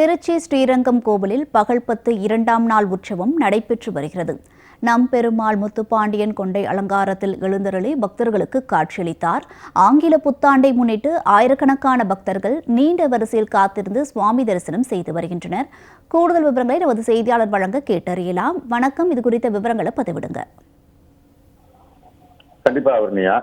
திருச்சி ஸ்ரீரங்கம் கோவிலில் பகல் 10 இரண்டாம் நாள் உற்சவம் நடைபெற்று வருகிறது. நம்பெருமாள் முத்துப்பாண்டியன் கொண்டை அலங்காரத்தில் எழுந்தருளி பக்தர்களுக்கு காட்சியளித்தார். ஆங்கில புத்தாண்டை முன்னிட்டு ஆயிரக்கணக்கான பக்தர்கள் நீண்ட வரிசையில் காத்திருந்து சுவாமி தரிசனம் செய்து வருகின்றனர். கூடுதல் விவரங்களை நமது செய்தியாளர் வழங்க கேட்டறியலாம். வணக்கம், இது குறித்த விவரங்களை பதிவிடுங்க. கண்டிப்பா அவர்னியா.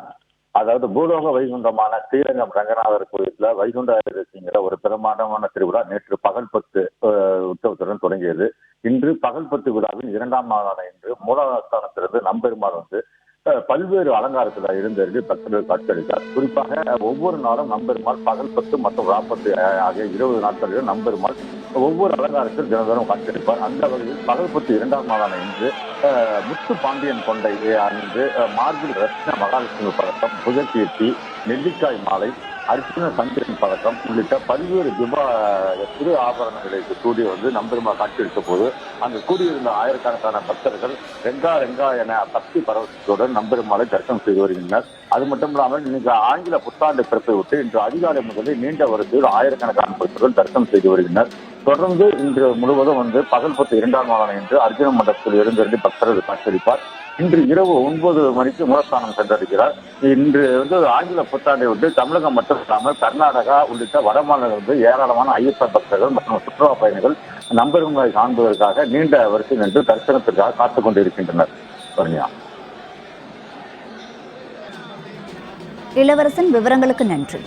அதாவது பூலோக வைகுண்டமான ஸ்ரீரங்கம் ரங்கநாதர் கோயில்ல வைகுண்ட ஏகாதசிங்கிற ஒரு பிரமாண்டமான திருவிழா நேற்று பகல் 10 உற்சவத்துடன் தொடங்கியது. இன்று பகல் 10 விழாவின் இரண்டாம் நாளான இன்று மூலஸ்தானத்திலிருந்து நம்பெருமாள் பல்வேறு அலங்காரத்துல இருந்து பக்தர்கள் காட்சியளித்தார். குறிப்பாக ஒவ்வொரு நாளும் நம்பெருமாள் பகல் 10 மற்றும் 40 ஆகிய 20 நாட்களிலும் நம்பெருமாள் ஒவ்வொரு அலங்காரத்தில் தினந்தோறும் காட்சியளிப்பார். அந்த வகையில் பகல் 10 இரண்டாம் நாளான இன்று முத்து பாண்டியன் கொண்டை அணிந்து மார்பில் ரத்ன மகாலட்சுமி பதக்கம், புஜகீர்த்தி, நெல்லிக்காய் மாலை, அர்ச்சன சந்திரன் பதக்கம் உள்ளிட்ட பல்வேறு திரு ஆபரணங்களை கூடிய நம்பெருமாள் காட்சியளித்த போது அங்கு கூடியிருந்த ஆயிரக்கணக்கான பக்தர்கள் ரெங்கா ரெங்கா என பக்தி பரவசத்துடன் நம்பெருமாளை தரிசனம் செய்து வருகின்றனர். அது மட்டும் இல்லாமல் இன்னைக்கு ஆங்கில புத்தாண்டு பிறப்பை விட்டு இன்று அதிகாலை முதலில் நீண்ட வரிசையில் ஆயிரக்கணக்கான பக்தர்கள் தரிசனம் செய்து வருகின்றனர். தொடர்ந்து இன்று முழுவதும் பகல் 10 இரண்டாம் நாளான இன்று அர்ஜுன மண்டபத்தில் இருந்து பக்தர்கள் காட்சியளிப்பார். இன்று இரவு 9 மணிக்கு மூலஸ்தானம் சென்றடைகிறார். இன்று ஆங்கில புத்தாண்டை விட்டு தமிழகம் மட்டும் இல்லாமல் கர்நாடகா உள்ளிட்ட வட மாநிலங்களிலிருந்து ஏராளமான ஐயப்ப பக்தர்கள் மற்றும் சுற்றுலா பயணிகள் நம்பெருமாளை காண்பதற்காக நீண்ட வரிசை நின்று தரிசனத்திற்காக காத்துக் கொண்டிருக்கின்றனர். இளவரசன், விவரங்களுக்கு நன்றி.